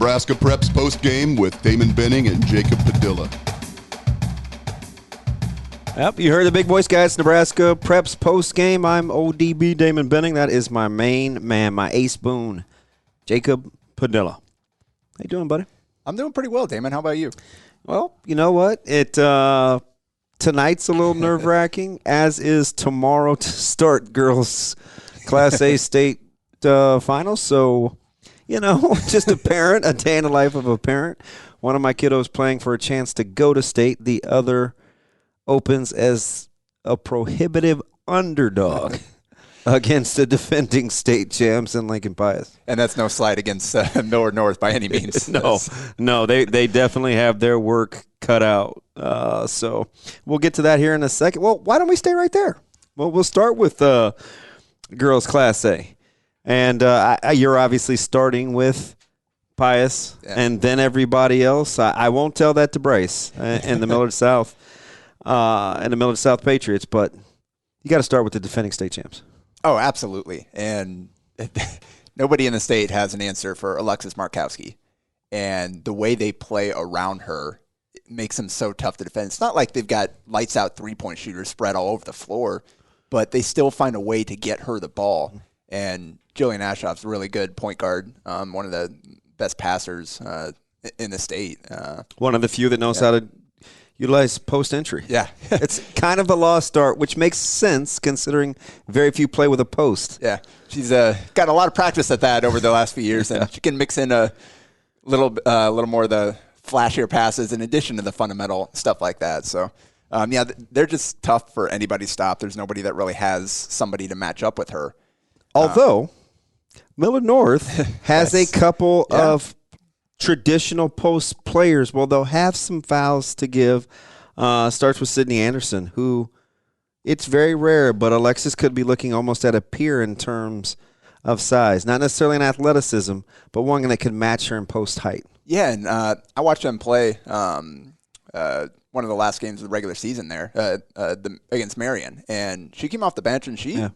Nebraska Preps Postgame with Damon Benning and Jacob Padilla. Yep, you heard the big voice, guys. Nebraska Preps Postgame. I'm ODB Damon Benning. That is my main man, my ace boon, Jacob Padilla. How you doing, buddy? I'm doing pretty well, Damon. How about you? Well, you know what? Tonight's a little nerve-wracking, as is tomorrow to start girls' Class A state finals. So, just a parent, a day in the life of a parent. One of my kiddos playing for a chance to go to state. The other opens as a prohibitive underdog against the defending state champs in Lincoln Pius. And that's no slight against Millard North by any means. No, they definitely have their work cut out. So we'll get to that here in a second. Well, why don't we stay right there? Well, we'll start with girls Class A. And you're obviously starting with Pius and then everybody else. I won't tell that to Bryce and the Millard South and the Millard South Patriots, but you got to start with the defending state champs. Oh, absolutely. And nobody in the state has an answer for Alexis Markowski. And the way they play around her makes them so tough to defend. It's not like they've got lights-out three-point shooters spread all over the floor, but they still find a way to get her the ball. And Jillian Ashoff's a really good point guard, one of the best passers in the state. One of the few that knows how to utilize post-entry. Yeah. It's kind of a lost start, which makes sense considering very few play with a post. Yeah. She's got a lot of practice at that over the last few years, and she can mix in a little more of the flashier passes in addition to the fundamental stuff like that. So, they're just tough for anybody to stop. There's nobody that really has somebody to match up with her. Although, Millard North has a couple of traditional post players. Well, they'll have some fouls to give. Starts with Sydney Anderson, who it's very rare, but Alexis could be looking almost at a peer in terms of size. Not necessarily in athleticism, but one that can match her in post height. Yeah, and I watched them play one of the last games of the regular season there against Marion, and she came off the bench and she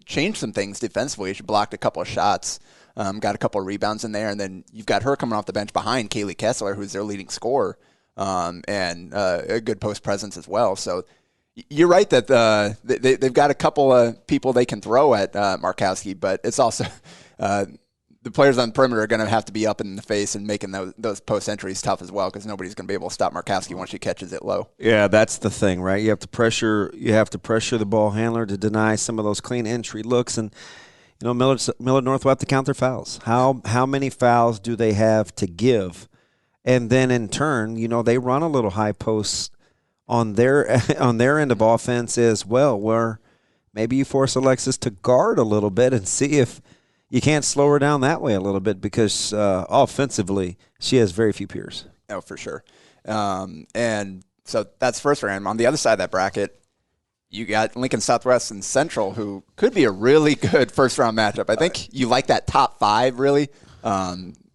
changed some things defensively. She blocked a couple of shots, got a couple of rebounds in there, and then you've got her coming off the bench behind Kaylee Kessler, who's their leading scorer, and a good post presence as well. So you're right that they've got a couple of people they can throw at Markowski, but it's also the players on the perimeter are going to have to be up in the face and making those post entries tough as well, because nobody's going to be able to stop Markowski once she catches it low. Yeah, that's the thing, right? You have to pressure the ball handler to deny some of those clean entry looks, and Millard North will have to count their fouls. How many fouls do they have to give? And then in turn, they run a little high post on their end of offense as well, where maybe you force Alexis to guard a little bit and see if you can't slow her down that way a little bit, because offensively she has very few peers. Oh, for sure. And so that's first round. On the other side of that bracket, you got Lincoln Southwest and Central, who could be a really good first-round matchup. I think you like that top five, really.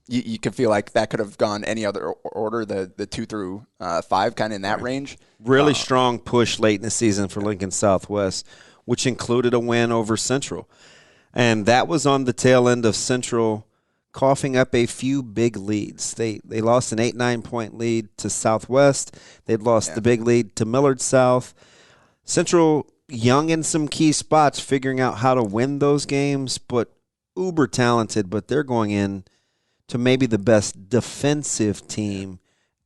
You could feel like that could have gone any other order, the 2 through 5, kind of in that range. Really strong push late in the season for Lincoln Southwest, which included a win over Central. And that was on the tail end of Central coughing up a few big leads. They lost an 8-9 point lead to Southwest. They'd lost the big lead to Millard South. Central young in some key spots, figuring out how to win those games, but uber talented. But they're going in to maybe the best defensive team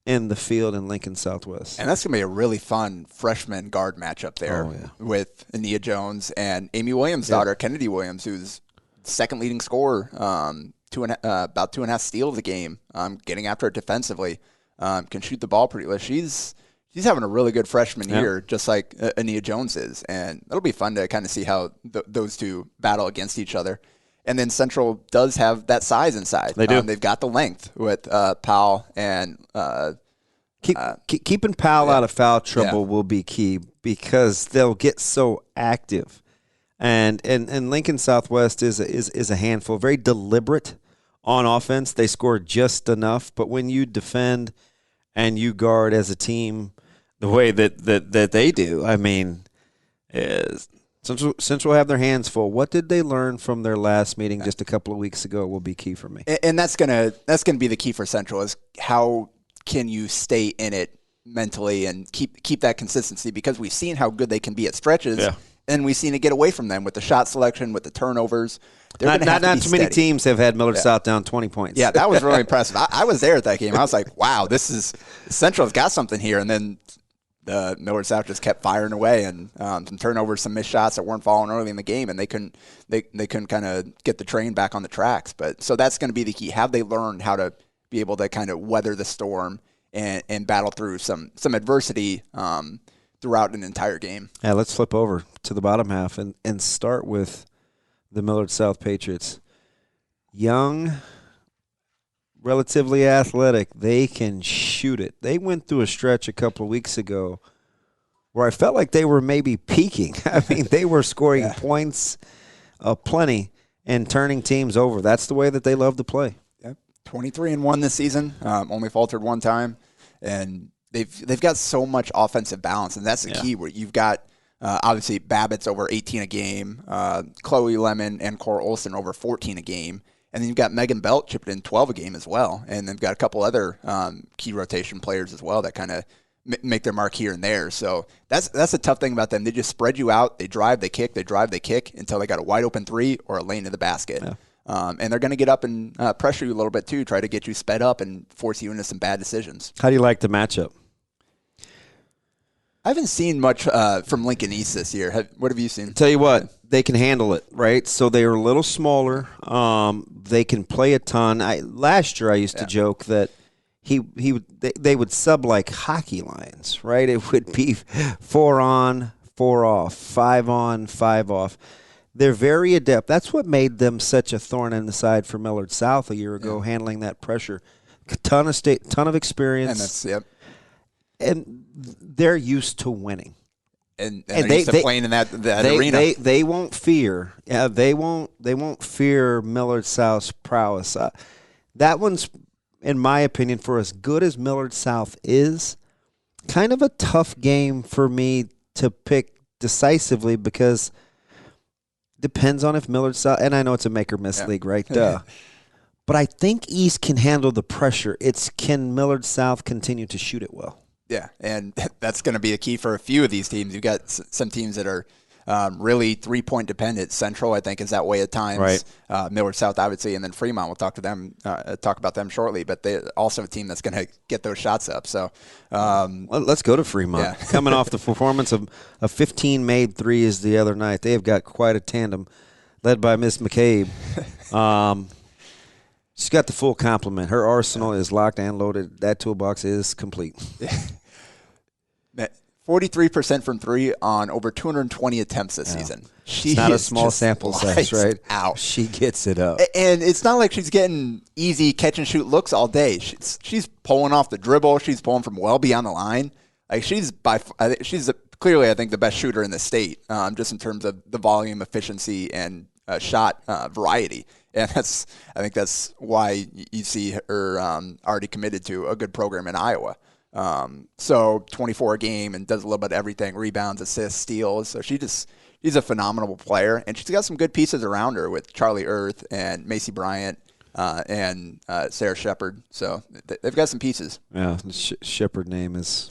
in the field in Lincoln Southwest. And that's going to be a really fun freshman guard matchup there with Ania Jones and Amy Williams' daughter, Kennedy Williams, who's second leading scorer, about 2.5 steals a game, getting after it defensively, can shoot the ball pretty well. She's having a really good freshman year, just like Ania Jones is. And it'll be fun to kind of see how those two battle against each other. And then Central does have that size inside. They do. They've got the length with Powell and keeping Powell out of foul trouble will be key, because they'll get so active. And Lincoln Southwest is a handful, very deliberate on offense. They score just enough, but when you defend and you guard as a team the way that they do, I mean, Central have their hands full. What did they learn from their last meeting just a couple of weeks ago will be key for me. And that's gonna be the key for Central is how can you stay in it mentally and keep that consistency, because we've seen how good they can be at stretches. Yeah. And we've seen it get away from them with the shot selection, with the turnovers. Not too many teams have had Millard South down 20 points. Yeah, that was really impressive. I was there at that game. I was like, wow, Central's got something here. And then the Millard South just kept firing away, and some turnovers, some missed shots that weren't falling early in the game, and they couldn't kind of get the train back on the tracks. But so that's going to be the key. Have they learned how to be able to kind of weather the storm and battle through some adversity throughout an entire game? Yeah, let's flip over to the bottom half and start with the Millard South Patriots. Young, relatively athletic, they can shoot it. They went through a stretch a couple of weeks ago where I felt like they were maybe peaking. I mean, they were scoring points plenty and turning teams over. That's the way that they love to play. Yep. 23-1 this season, only faltered one time, and they've got so much offensive balance, and that's the key. Where you've got obviously Babbitt's over 18 a game, Chloe Lemon and Cora Olson over 14 a game, and then you've got Megan Belt chipping in 12 a game as well, and they've got a couple other key rotation players as well that kind of make their mark here and there. So that's a tough thing about them. They just spread you out. They drive, they kick, they drive, they kick until they got a wide open three or a lane to the basket. Yeah. And they're going to get up and pressure you a little bit too, try to get you sped up and force you into some bad decisions. How do you like the matchup? I haven't seen much from Lincoln East this year. What have you seen? Tell you what, they can handle it, right? So they are a little smaller. They can play a ton. Last year I used to joke that they would sub like hockey lines, right? It would be 4 on, 4 off, 5 on, 5 off. They're very adept. That's what made them such a thorn in the side for Millard South a year ago, handling that pressure. Ton of experience. And they're used to winning. And they're used to playing in that arena. They won't fear. Yeah, they won't fear Millard South's prowess. That one's, in my opinion, for as good as Millard South is, kind of a tough game for me to pick decisively, because depends on if Millard South, and I know it's a make or miss league, right? Duh. But I think East can handle the pressure. Can Millard South continue to shoot it well? Yeah, and that's going to be a key for a few of these teams. You've got some teams that are really 3-point dependent. Central, I think, is that way at times. Right. Millard South, I would say, and then Fremont. We'll talk about them shortly. But they also a team that's going to get those shots up. So let's go to Fremont. Yeah. Coming off the performance of 15 made threes the other night, they have got quite a tandem, led by Miss McCabe. She's got the full complement. Her arsenal is locked and loaded. That toolbox is complete. 43% from three on over 220 attempts this season. It's not a small sample size, right? Out. She gets it up. And it's not like she's getting easy catch-and-shoot looks all day. She's pulling off the dribble. She's pulling from well beyond the line. Like she's clearly, I think, the best shooter in the state, just in terms of the volume, efficiency, and shot variety. And I think that's why you see her already committed to a good program in Iowa. So 24 a game and does a little bit of everything, rebounds, assists, steals. So she's a phenomenal player, and she's got some good pieces around her with Charlie Earth and Macy Bryant and Sarah Shepard. So they've got some pieces. Yeah, the Shepard name is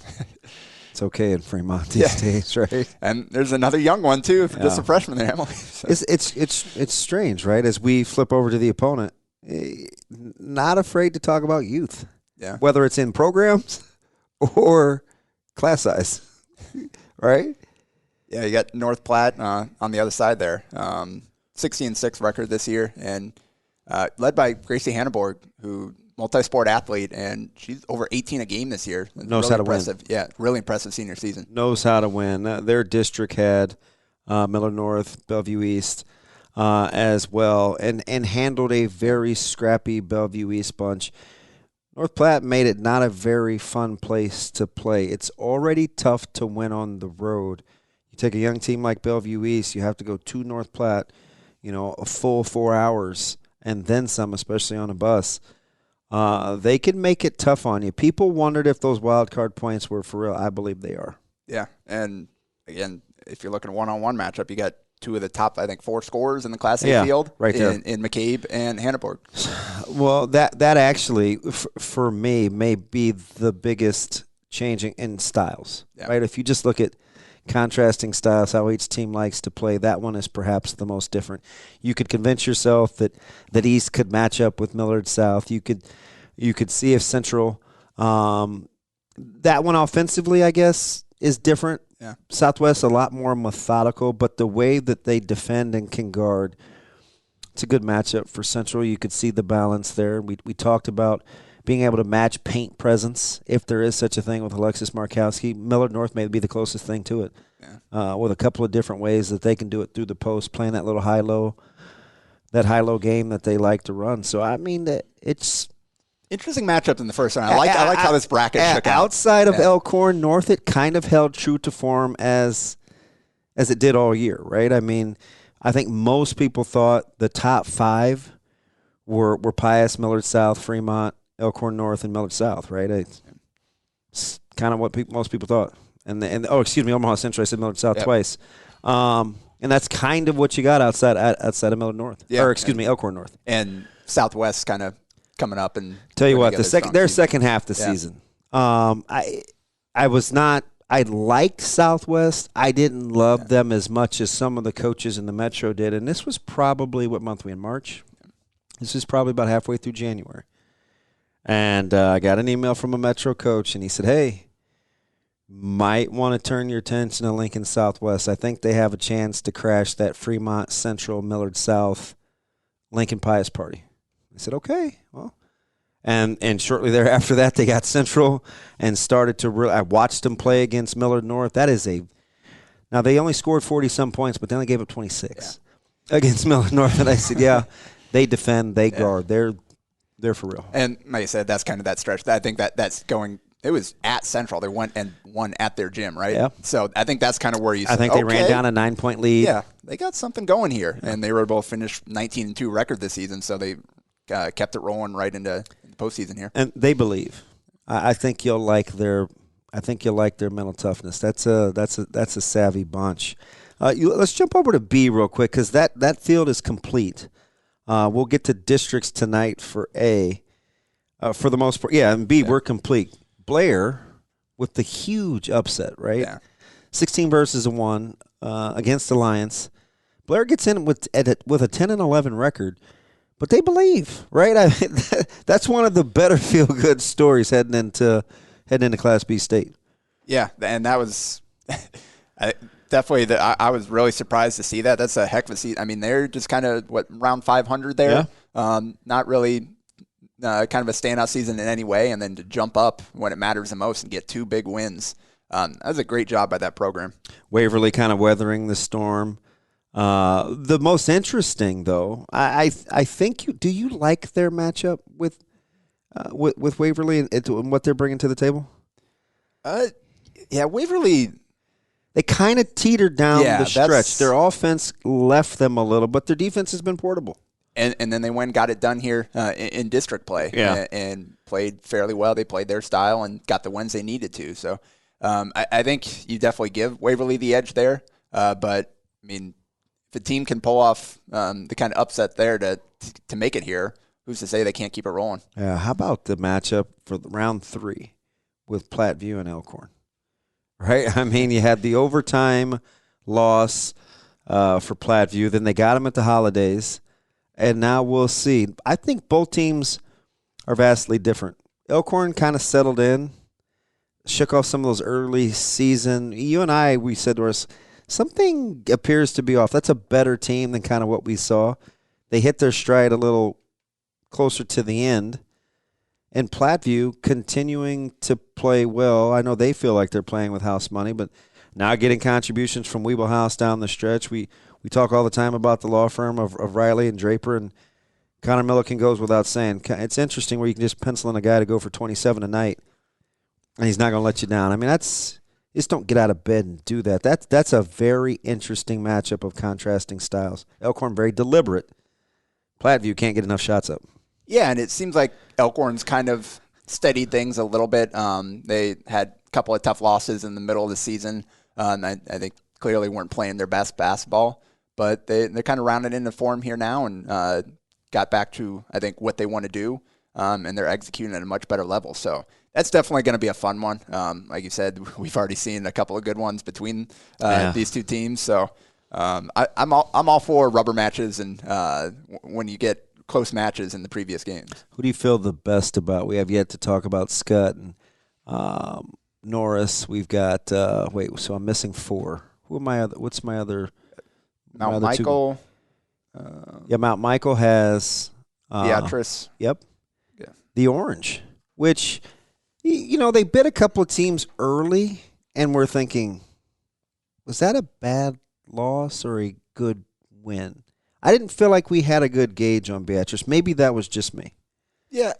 it's okay in Fremont these days, right? And there's another young one too, just a freshman there, Emily. So. It's strange, right? As we flip over to the opponent, not afraid to talk about youth, whether it's in programs or class size, right? Yeah, you got North Platte on the other side there. 60-6 record this year, and led by Gracie Hanneborg, who multi-sport athlete, and she's over 18 a game this year. Knows how to win. Yeah, really impressive senior season. Knows how to win. Their district had Miller North, Bellevue East as well, and handled a very scrappy Bellevue East bunch. North Platte made it not a very fun place to play. It's already tough to win on the road. You take a young team like Bellevue East, you have to go to North Platte, a full 4 hours and then some, especially on a bus. They can make it tough on you. People wondered if those wild card points were for real. I believe they are. Yeah, and again, if you're looking at one-on-one matchup, you got two of the top, I think, 4 scorers in the Class A field, right there. in McCabe and Hanneborg. Well, that actually, for me, may be the biggest changing in styles, right? If you just look at contrasting styles, how each team likes to play, that one is perhaps the most different. You could convince yourself that East could match up with Millard South. You could see if Central, that one offensively, I guess, is different. Yeah. Southwest a lot more methodical, but the way that they defend and can guard, it's a good matchup for Central. You could see the balance there. We talked about being able to match paint presence, if there is such a thing, with Alexis Markowski. Millard North may be the closest thing to it, with a couple of different ways that they can do it through the post, playing that little high-low game that they like to run. So, I mean, it's interesting matchup in the first round. I like how this bracket shook out. Outside of Elkhorn North, it kind of held true to form as it did all year, right? I mean, I think most people thought the top 5 were Pius, Millard South, Fremont, Elkhorn North, and Millard South, right? It's kind of what most people thought. Omaha Central. I said Millard South twice. And that's kind of what you got outside of Millard North. Yeah. Or, Elkhorn North. And Southwest kind of coming up and tell you what, their second half of the season. I liked Southwest. I didn't love them as much as some of the coaches in the Metro did. And this was probably, what month we in? March? This is probably about halfway through January. And I got an email from a Metro coach, and he said, hey, might want to turn your attention to Lincoln Southwest. I think they have a chance to crash that Fremont Central, Millard South, Lincoln Pius party. I said, okay, well. And shortly thereafter that, they got Central and started to I watched them play against Millard North. Now they only scored 40-some points, but then they gave up 26 against Millard North. And I said, yeah, they defend, they guard. They're for real. And like I said, that's kind of that stretch. I think that's going – it was at Central. They went and won at their gym, right? Yeah. So I think that's kind of where you said, I think they ran down a 9-point lead. Yeah, they got something going here. Yeah. And they were both finished 19-2 record this season, so they kept it rolling right into the postseason here. And they believe. I think you'll like their mental toughness. That's a savvy bunch. Let's jump over to B real quick because that field is complete. We'll get to districts tonight for A. For the most part, and B, we're complete. Blair with the huge upset, right? Yeah. 16 versus 1 against Alliance. Blair gets in with a 10-11 record, but they believe, right? That's one of the better feel-good stories heading into Class B state. Yeah, and that was definitely I was really surprised to see that. That's a heck of a season. I mean, they're just kind of around 500 there. Yeah. Not really. Kind of a standout season in any way, and then to jump up when it matters the most and get 2 big wins. That was a great job by that program. Waverly kind of weathering the storm. The most interesting, though, I think do you like their matchup with Waverly and what they're bringing to the table? Yeah, Waverly. They kind of teetered down the stretch. Their offense left them a little, but their defense has been portable. And then they went and got it done here in district play and played fairly well. They played their style and got the wins they needed to. So I think you definitely give Waverly the edge there. But, I mean, if a team can pull off the kind of upset there to make it here, who's to say they can't keep it rolling? Yeah. How about the matchup for round 3 with Platteview and Elkhorn? Right? I mean, you had the overtime loss for Platteview. Then they got them at the holidays. And now we'll see. I think both teams are vastly different. Elkhorn kind of settled in, shook off some of those early season. You and I, we said to us, something appears to be off. That's a better team than kind of what we saw. They hit their stride a little closer to the end. And Platteview continuing to play well. I know they feel like they're playing with house money, but now getting contributions from Weeble House down the stretch. We talk all the time about the law firm of Riley and Draper, and Connor Milliken goes without saying. It's interesting where you can just pencil in a guy to go for 27 a night, and he's not going to let you down. I mean, just don't get out of bed and do that. That's a very interesting matchup of contrasting styles. Elkhorn very deliberate. Platteview can't get enough shots up. Yeah, and it seems like Elkhorn's kind of steadied things a little bit. They had a couple of tough losses in the middle of the season. I think clearly weren't playing their best basketball, but they're kind of rounded into form here now and got back to, I think, what they want to do, and they're executing at a much better level. So that's definitely going to be a fun one. Like you said, we've already seen a couple of good ones between these two teams. So I'm all for rubber matches and when you get close matches in the previous games. Who do you feel the best about? We have yet to talk about Scott and Norris. We've got so I'm missing 4. Who am I? What's my other? Mount Michael. Mount Michael has Beatrice. Yep. Yeah. The Orange, which they bit a couple of teams early, and we're thinking, was that a bad loss or a good win? I didn't feel like we had a good gauge on Beatrice. Maybe that was just me. Yeah.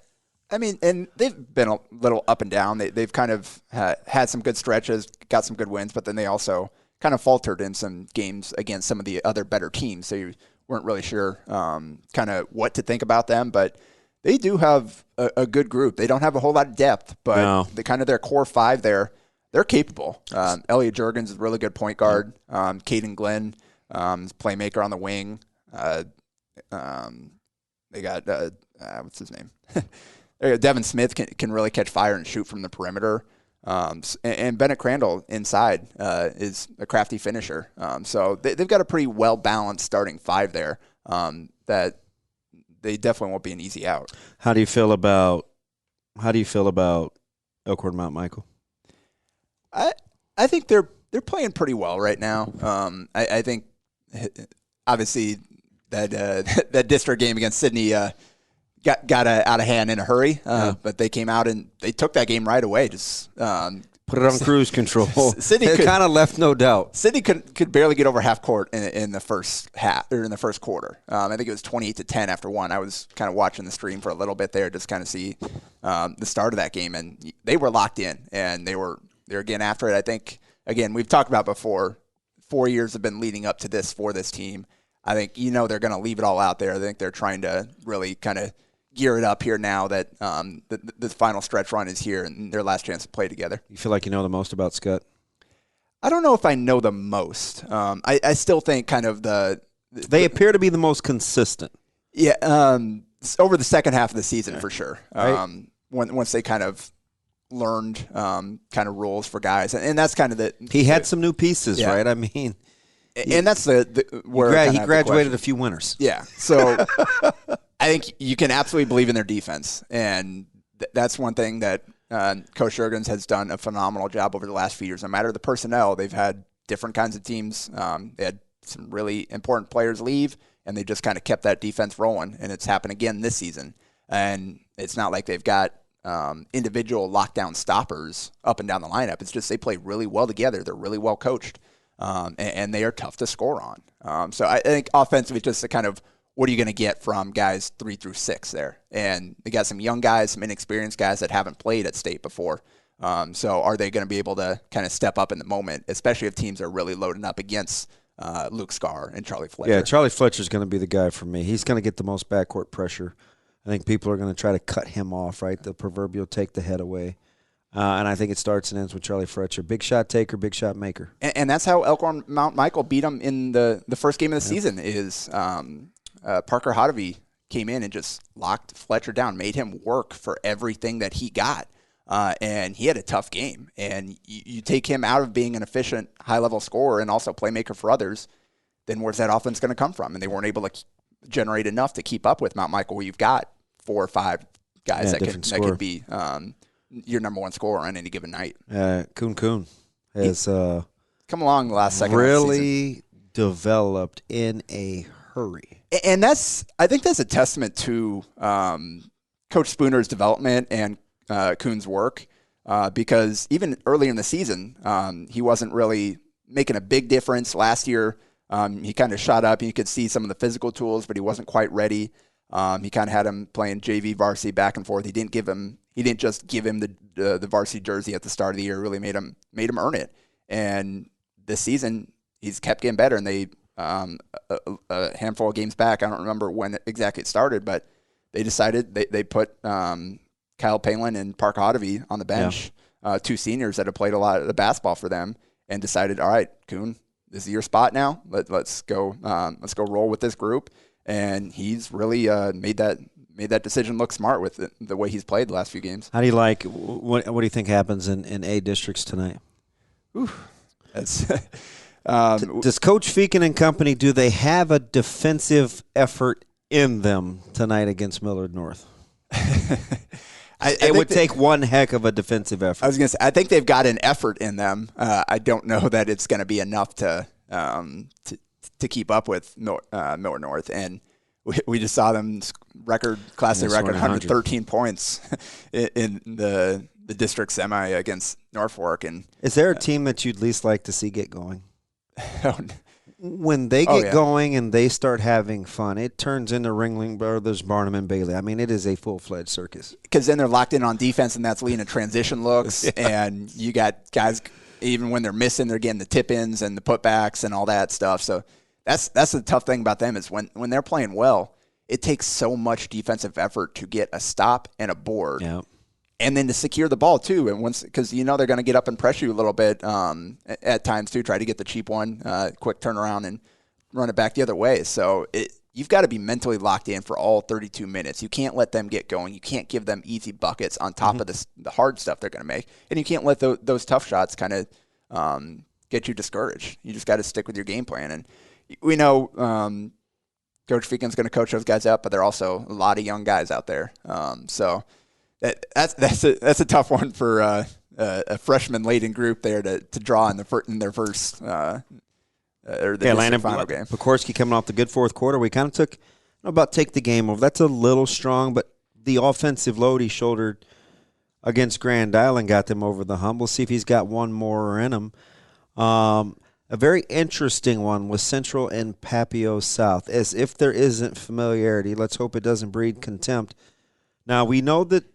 I mean, and they've been a little up and down. They've kind of had some good stretches, got some good wins, but then they also kind of faltered in some games against some of the other better teams. So you weren't really sure kind of what to think about them. But they do have a good group. They don't have a whole lot of depth, but their core 5 there, they're capable. Elliot Juergens is a really good point guard. Caden Glenn is playmaker on the wing. They got, what's his name? Devin Smith can really catch fire and shoot from the perimeter. And Bennett Crandall inside is a crafty finisher. So they've got a pretty well-balanced starting 5 there that they definitely won't be an easy out. How do you feel about Elkhorn Mount Michael? I think they're playing pretty well right now. I think obviously that district game against Sydney got out of hand in a hurry, but they came out and they took that game right away. Just put it on cruise control. Sydney kind of left no doubt. Sydney could barely get over half court in the first half or in the first quarter. I think it was 28-10 after 1. I was kind of watching the stream for a little bit there, just kind of see the start of that game, and they were locked in and they were getting after it. I think again we've talked about before. 4 years have been leading up to this for this team. I think they're going to leave it all out there. I think they're trying to really kind of gear it up here now that the final stretch run is here and their last chance to play together. You feel like you know the most about Scott? I don't know if I know the most. I still think kind of they appear to be the most consistent. Yeah, over the second half of the season for sure. Right. Once they kind of learned kind of rules for guys, and that's kind of he had some new pieces, right? I mean, and that's where he graduated a few winners. Yeah, so I think you can absolutely believe in their defense, and that's one thing that Coach Juergens has done a phenomenal job over the last few years. No matter the personnel, they've had different kinds of teams. They had some really important players leave, and they just kind of kept that defense rolling, and it's happened again this season. And it's not like they've got individual lockdown stoppers up and down the lineup. It's just they play really well together. They're really well coached, and they are tough to score on. So I think offensively, just a kind of what are you going to get from guys 3 through 6 there? And they got some young guys, some inexperienced guys that haven't played at state before. So are they going to be able to kind of step up in the moment, especially if teams are really loading up against Luke Scarr and Charlie Fletcher? Yeah, Charlie Fletcher's going to be the guy for me. He's going to get the most backcourt pressure. I think people are going to try to cut him off, right? The proverbial take the head away. And I think it starts and ends with Charlie Fletcher. Big shot taker, big shot maker. And that's how Elkhorn Mount Michael beat them in the first game of the season is Parker Hodovy came in and just locked Fletcher down, made him work for everything that he got. And he had a tough game. And you take him out of being an efficient, high-level scorer and also playmaker for others, then where's that offense going to come from? And they weren't able to generate enough to keep up with Mount Michael, where you've got 4 or 5 guys that could be your number one scorer on any given night. Kuhn has come along the last second. Really developed in a hurry. And I think that's a testament to Coach Spooner's development and Kuhn's work, because even earlier in the season, he wasn't really making a big difference. Last year, he kind of shot up. You could see some of the physical tools, but he wasn't quite ready. He kind of had him playing JV varsity back and forth. He didn't just give him the varsity jersey at the start of the year. Really made him earn it. And this season, he's kept getting better. And they a handful of games back, I don't remember when exactly it started, but they decided they put Kyle Palin and Park Hodovy on the bench, 2 seniors that have played a lot of the basketball for them, and decided, all right, Kuhn, this is your spot now. Let's go roll with this group. And he's really made that decision look smart with the way he's played the last few games. How do you like? What do you think happens in A districts tonight? That's does Coach Feakin and company, do they have a defensive effort in them tonight against Millard North? It would take one heck of a defensive effort. I was going to say, I think they've got an effort in them. I don't know that it's going to be enough to keep up with Millard North. And we just saw them Class A record 113 points in the district semi against Norfolk. And is there a team that you'd least like to see get going? When they get going and they start having fun, it turns into Ringling Brothers, Barnum, and Bailey. I mean, it is a full-fledged circus. Because then they're locked in on defense, and that's leading to transition looks. And you got guys, even when they're missing, they're getting the tip-ins and the putbacks and all that stuff. So that's the tough thing about them is when they're playing well, it takes so much defensive effort to get a stop and a board. Yeah. And then to secure the ball, too. And because they're going to get up and pressure you a little bit at times, too. Try to get the cheap one, quick turnaround, and run it back the other way. So you've got to be mentally locked in for all 32 minutes. You can't let them get going. You can't give them easy buckets on top of the hard stuff they're going to make. And you can't let those tough shots kind of get you discouraged. You just got to stick with your game plan. And we know Coach Feakin's going to coach those guys up, but there are also a lot of young guys out there. So that's a tough one for a freshman-laden group there to draw in their first or the Landon final game. Pekorski coming off the good fourth quarter. We kind of take the game over. That's a little strong, but the offensive load he shouldered against Grand Island got them over the hump. We'll see if he's got one more in him. A very interesting one was Central and Papio South. As if there isn't familiarity, let's hope it doesn't breed contempt. Now, we know that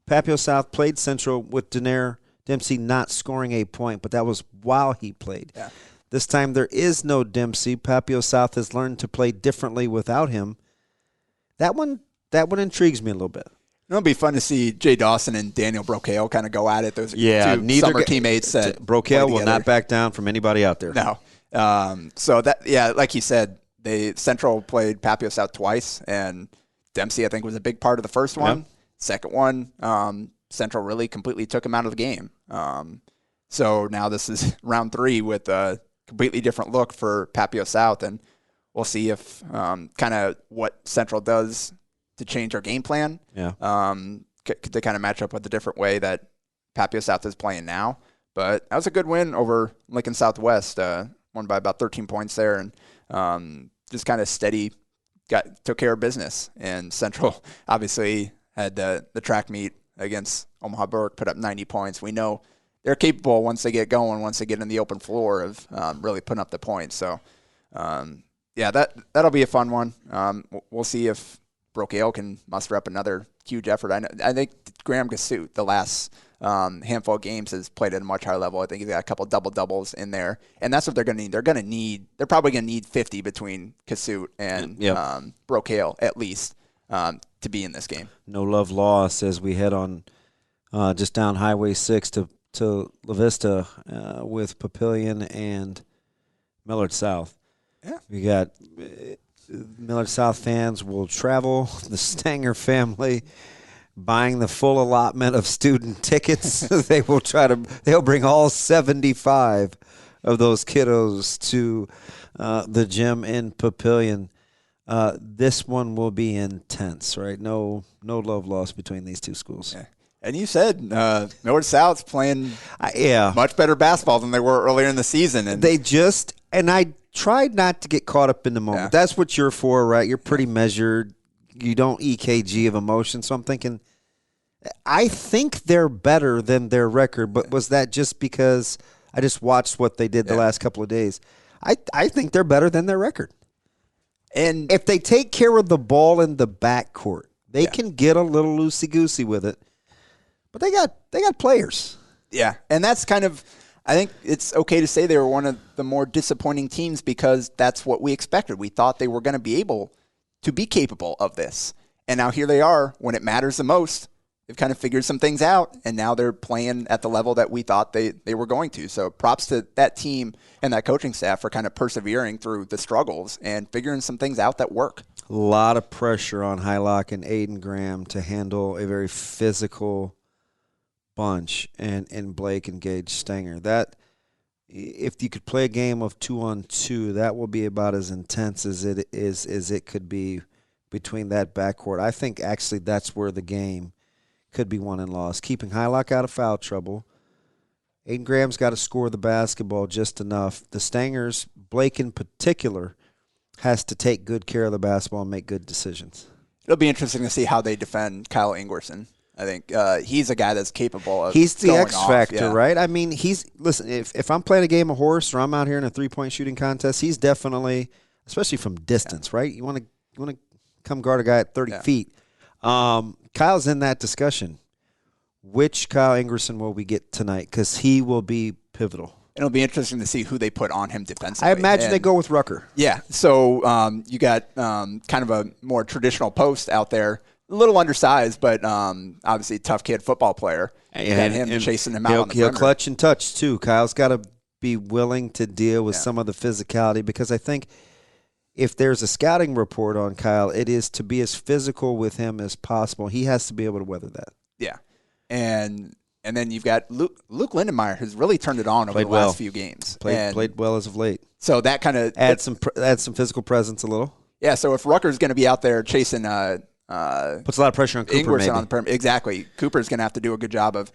Papio South played Central with Denaire Dempsey not scoring a point, but that was while he played. Yeah. This time there is no Dempsey. Papio South has learned to play differently without him. That one intrigues me a little bit. It'll be fun to see Jay Dawson and Daniel Brocale kind of go at it. Those two summer teammates. Brocale will not back down from anybody out there. No. So like you said, Central played Papio South twice, and Dempsey I think was a big part of the first one. Yep. Second one, Central really completely took him out of the game. So now this is round 3 with a completely different look for Papio South, and we'll see if kind of what Central does to change our game plan. Yeah. To kind of match up with the different way that Papio South is playing now. But that was a good win over Lincoln Southwest. Won by about 13 points there, and just kind of steady. Took care of business. And Central obviously had the track meet against Omaha Burke, put up 90 points. We know they're capable once they get going, once they get in the open floor of really putting up the points. So, that'll be a fun one. We'll see if Brocale can muster up another huge effort. I think Graham Cassuth, the last handful of games, has played at a much higher level. I think he's got a couple double-doubles in there, and that's what they're going to need. They're probably going to need 50 between Cassuth and Brocale at least to be in this game. No love lost as we head on just down Highway 6 to La Vista with Papillion and Millard South. Yeah. We got Millard South fans will travel, the Stanger family buying the full allotment of student tickets. They'll bring all 75 of those kiddos to the gym in Papillion. This one will be intense, right? No love lost between these two schools. Yeah. And you said Millard South's playing much better basketball than they were earlier in the season. And I tried not to get caught up in the moment. Yeah. That's what you're for, right? You're pretty measured. You don't EKG of emotion. So I'm thinking, I think they're better than their record, but was that just because I just watched what they did the last couple of days? I think they're better than their record. And if they take care of the ball in the backcourt, they can get a little loosey-goosey with it. But they got players. Yeah, and that's kind of, I think it's okay to say they were one of the more disappointing teams because that's what we expected. We thought they were going to be able to be capable of this. And now here they are when it matters the most. kind of figured some things out, and now they're playing at the level that we thought they were going to. So props to that team and that coaching staff for kind of persevering through the struggles and figuring some things out that work. A lot of pressure on Hylock and Aiden Graham to handle a very physical bunch, and Blake and Gage Stenger. That, if you could play a game of 2-on-2, that will be about as intense as it could be between that backcourt. I think actually that's where the game could be won and lost. Keeping Hylock out of foul trouble. Aiden Graham's got to score the basketball just enough. The Stangers, Blake in particular, has to take good care of the basketball and make good decisions. It'll be interesting to see how they defend Kyle Ingwerson. I think he's a guy that's capable of. He's the X factor, yeah. right? I mean, listen. If I'm playing a game of horse or I'm out here in a 3-point shooting contest, he's definitely, especially from distance, right? You want to come guard a guy at 30 feet. Kyle's in that discussion. Which Kyle Ingwerson will we get tonight? Because he will be pivotal. It'll be interesting to see who they put on him defensively. I imagine they go with Rucker. Yeah. So you got kind of a more traditional post out there. A little undersized, but obviously tough kid football player. And him chasing him out on the he'll perimeter. clutch and touch, too. Kyle's got to be willing to deal with some of the physicality, because I think if there's a scouting report on Kyle, it is to be as physical with him as possible. He has to be able to weather that. Yeah. And then you've got Luke Lindenmeyer, who's really turned it on over the last few games. Played well as of late. So that kind of add some physical presence a little. Yeah, so if Rucker's going to be out there chasing puts a lot of pressure on Cooper, Ingwerson on the perimeter. Exactly. Cooper's going to have to do a good job of,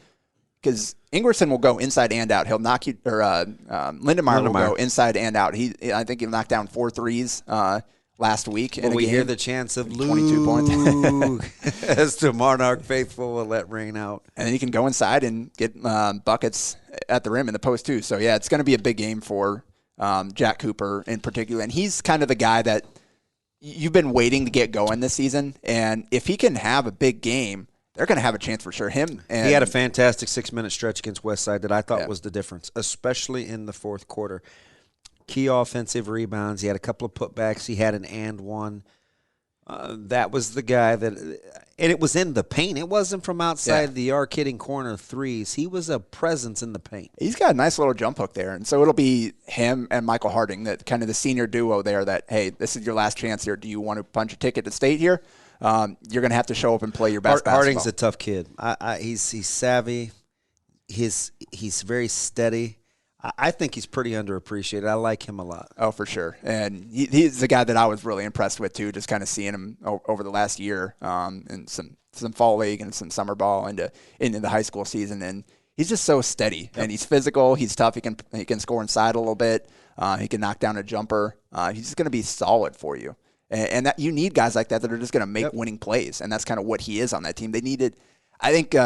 because Ingwerson will go inside and out. He'll knock you, or Lindenmeyer will go inside and out. I think he'll knock down 4 threes last week. Well, we hear the chants of 22 points. As the Monarch faithful will let rain out. And then he can go inside and get buckets at the rim in the post too. So yeah, it's going to be a big game for Jack Cooper in particular. And he's kind of the guy that you've been waiting to get going this season. And if he can have a big game, they're going to have a chance for sure. He had a fantastic 6-minute stretch against Westside that I thought was the difference, especially in the fourth quarter. Key offensive rebounds. He had a couple of putbacks. He had an and one. That was the guy that – and it was in the paint. It wasn't from outside the arc hitting corner threes. He was a presence in the paint. He's got a nice little jump hook there. And so it'll be him and Michael Harding, that kind of the senior duo there that, hey, this is your last chance here. Do you want to punch a ticket to state here? You're going to have to show up and play your best basketball. Harding's a tough kid. He's savvy. He's very steady. I think he's pretty underappreciated. I like him a lot. Oh, for sure. And he's the guy that I was really impressed with, too, just kind of seeing him over the last year in some fall league and some summer ball into the high school season. And he's just so steady. And he's physical. He's tough. He can score inside a little bit. He can knock down a jumper. He's just going to be solid for you. And that you need guys like that are just going to make winning plays. And that's kind of what he is on that team. They needed – I think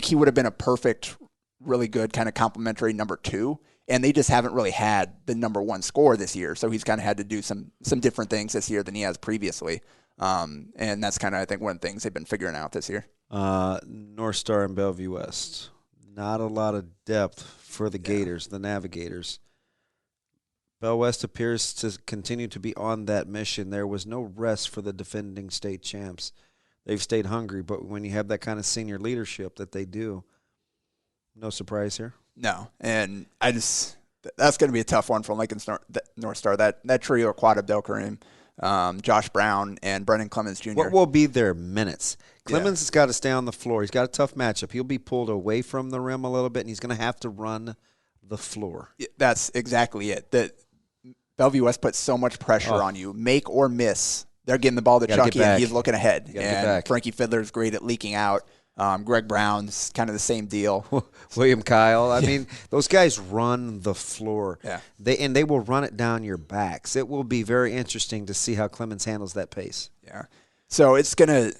he would have been a perfect – really good kind of complimentary number 2, and they just haven't really had the number 1 scorer this year, so he's kind of had to do some different things this year than he has previously, and that's kind of, I think, one of the things they've been figuring out this year. North Star and Bellevue West, not a lot of depth for the Gators, the Navigators. Bell West appears to continue to be on that mission. There was no rest for the defending state champs. They've stayed hungry, but when you have that kind of senior leadership that they do, no surprise here. No, and that's going to be a tough one for Lincoln's North Star. That trio of Quad Abdelkarim, Josh Brown, and Brennan Clemens Jr. What will be their minutes? Clemens has got to stay on the floor. He's got a tough matchup. He'll be pulled away from the rim a little bit, and he's going to have to run the floor. That's exactly it. That Bellevue West puts so much pressure on you. Make or miss, they're getting the ball to Chucky, and he's looking ahead. And Frankie Fiddler's great at leaking out. Greg Brown's kind of the same deal. William Kyle. I mean, those guys run the floor. Yeah. They will run it down your backs. It will be very interesting to see how Clemens handles that pace. Yeah. So it's gonna.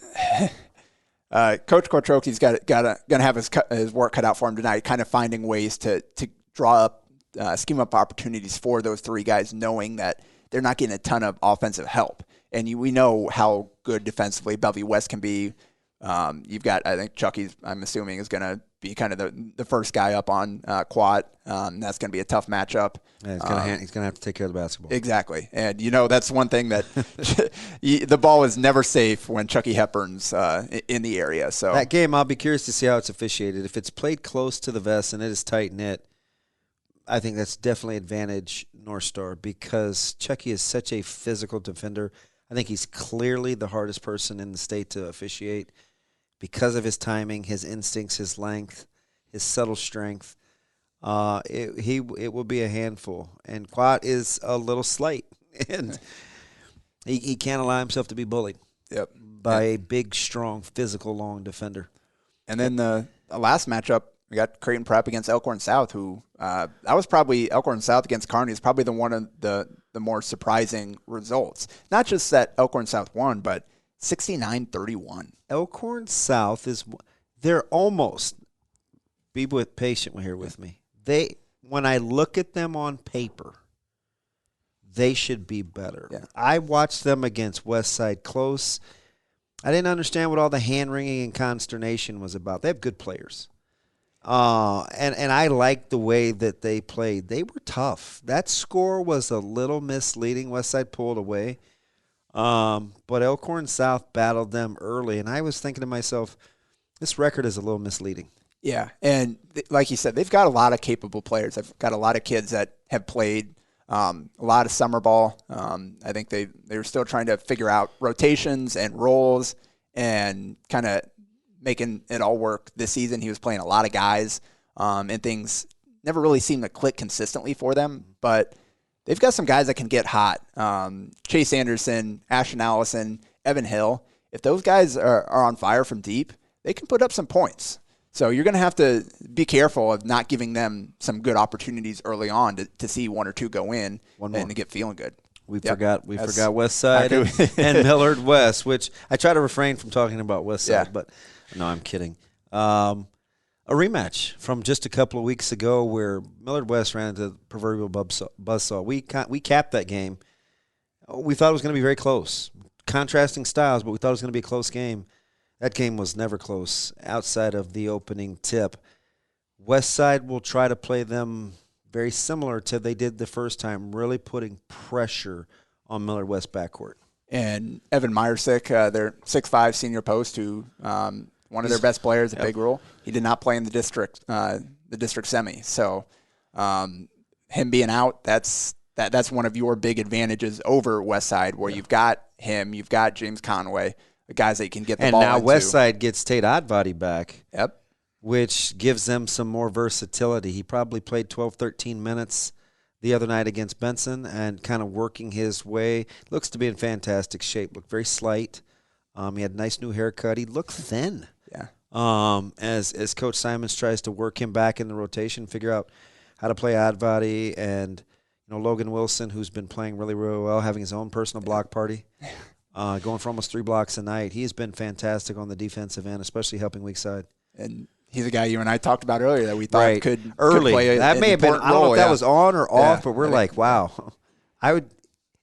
Coach Kortroki's gonna have his work cut out for him tonight. Kind of finding ways to draw up, scheme up opportunities for those 3 guys, knowing that they're not getting a ton of offensive help. And we know how good defensively Bellevue West can be. You've got, I think Chucky's, I'm assuming, is going to be kind of the first guy up on Quat. That's going to be a tough matchup. Yeah, he's gonna have to take care of the basketball. Exactly. And, that's one thing that the ball is never safe when Chucky Hepburn's in the area. So that game, I'll be curious to see how it's officiated. If it's played close to the vest and it is tight-knit, I think that's definitely advantage North Star because Chucky is such a physical defender. I think he's clearly the hardest person in the state to officiate because of his timing, his instincts, his length, his subtle strength. It will be a handful. And Quat is a little slight, and he can't allow himself to be bullied by a big, strong, physical, long defender. And then the last matchup, we got Creighton Prep against Elkhorn South, who that was probably Elkhorn South against Kearney is probably one of the more surprising results. Not just that Elkhorn South won, but 69-31. Elkhorn South they're almost, be patient here with me. When I look at them on paper, they should be better. Yeah. I watched them against Westside close. I didn't understand what all the hand-wringing and consternation was about. They have good players. And I liked the way that they played. They were tough. That score was a little misleading. Westside pulled away. But Elkhorn South battled them early, and I was thinking to myself, this record is a little misleading. Yeah, and like you said, they've got a lot of capable players. They've got a lot of kids that have played a lot of summer ball. I think they're still trying to figure out rotations and roles and kind of making it all work this season. He was playing a lot of guys, and things never really seemed to click consistently for them, but they've got some guys that can get hot. Chase Anderson, Ashton Allison, Evan Hill. If those guys are on fire from deep, they can put up some points. So you're going to have to be careful of not giving them some good opportunities early on to see one or two go in and to get feeling good. We forgot West Side and Millard West, which I try to refrain from talking about West Side, but no, I'm kidding. A rematch from just a couple of weeks ago where Millard West ran into the proverbial buzzsaw. We capped that game. We thought it was going to be very close. Contrasting styles, but we thought it was going to be a close game. That game was never close outside of the opening tip. Westside will try to play them very similar to they did the first time, really putting pressure on Millard West backcourt. And Evan Meyersick, their 6'5" senior post, who one of their best players, a big role. He did not play in the district semi. So him being out, that's one of your big advantages over Westside, where you've got him, you've got James Conway, the guys that you can get the ball into. And now Westside gets Tate Oddbody back. Yep. Which gives them some more versatility. He probably played 12, 13 minutes the other night against Benson and kind of working his way. Looks to be in fantastic shape. Looked very slight. He had a nice new haircut. He looked thin. Yeah. As Coach Simons tries to work him back in the rotation, figure out how to play Oddbody, and Logan Wilson, who's been playing really, really well, having his own personal block party. Going for almost 3 blocks a night. He's been fantastic on the defensive end, especially helping weak side. And he's a guy you and I talked about earlier that we thought could play that may have been. I don't know if that was on or off, but we're like, wow.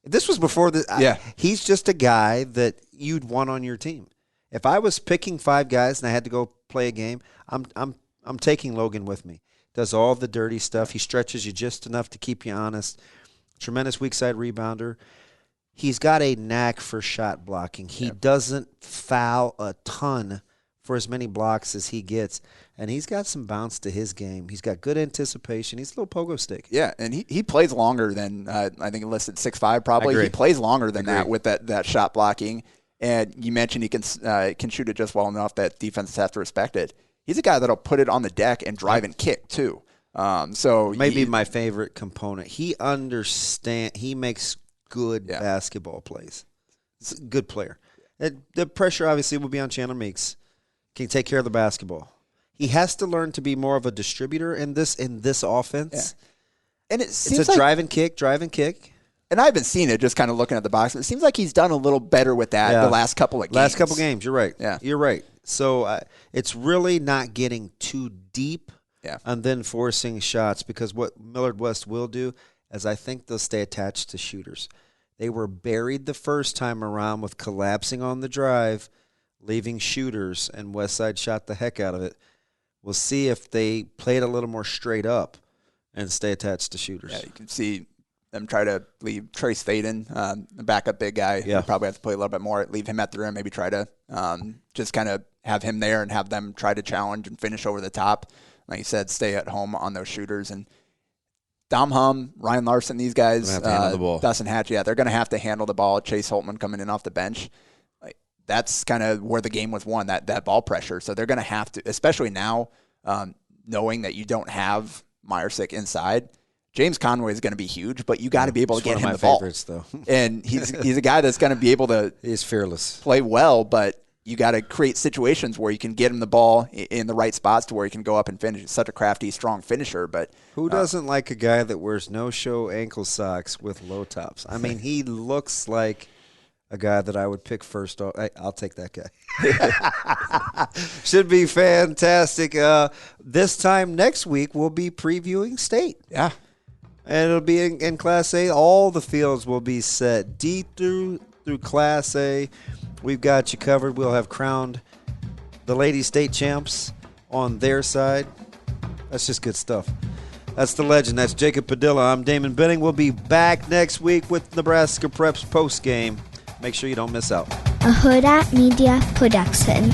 This was before the. He's just a guy that you'd want on your team. If I was picking 5 guys and I had to go play a game, I'm taking Logan with me. Does all the dirty stuff. He stretches you just enough to keep you honest. Tremendous weak side rebounder. He's got a knack for shot blocking. He doesn't foul a ton for as many blocks as he gets, and he's got some bounce to his game. He's got good anticipation. He's a little pogo stick. Yeah, and he plays longer than I think listed 6'5" probably. He plays longer than that with that shot blocking. And you mentioned he can shoot it just well enough that defenses have to respect it. He's a guy that'll put it on the deck and drive and kick too. So maybe my favorite component. He makes good basketball plays. He's a good player. The pressure obviously will be on Chandler Meeks. Can take care of the basketball. He has to learn to be more of a distributor in this offense. Yeah. And it's a drive and kick. And I haven't seen it, just kind of looking at the box. It seems like he's done a little better with that the last couple of games. Last couple games, you're right. Yeah. You're right. So it's really not getting too deep and then forcing shots, because what Millard West will do is I think they'll stay attached to shooters. They were buried the first time around with collapsing on the drive, leaving shooters, and Westside shot the heck out of it. We'll see if they play it a little more straight up and stay attached to shooters. Yeah, you can see them try to leave Trace Faden, the backup big guy. Yeah. Probably have to play a little bit more, leave him at the rim, maybe try to just kind of have him there and have them try to challenge and finish over the top. Like you said, stay at home on those shooters. And Dom Hum, Ryan Larson, these guys, Dustin Hatch, they're going to have to handle the ball. Chase Holtman coming in off the bench. Like, that's kind of where the game was won, that ball pressure. So they're going to have to, especially now, knowing that you don't have Myersick inside. James Conway is going to be huge, but you got to be able to get him the ball. Favorites, though. And he's a guy that's going to be able to he's fearless, play well, but you got to create situations where you can get him the ball in the right spots to where he can go up and finish. He's such a crafty, strong finisher. But who doesn't like a guy that wears no-show ankle socks with low tops? I mean, he looks like a guy that I would pick first. I'll take that guy. Should be fantastic. This time next week, we'll be previewing state. Yeah. And it'll be in Class A. All the fields will be set D through Class A. We've got you covered. We'll have crowned the Lady State Champs on their side. That's just good stuff. That's the legend. That's Jacob Padilla. I'm Damon Benning. We'll be back next week with Nebraska Preps postgame. Make sure you don't miss out. A Hurrdat Media Production.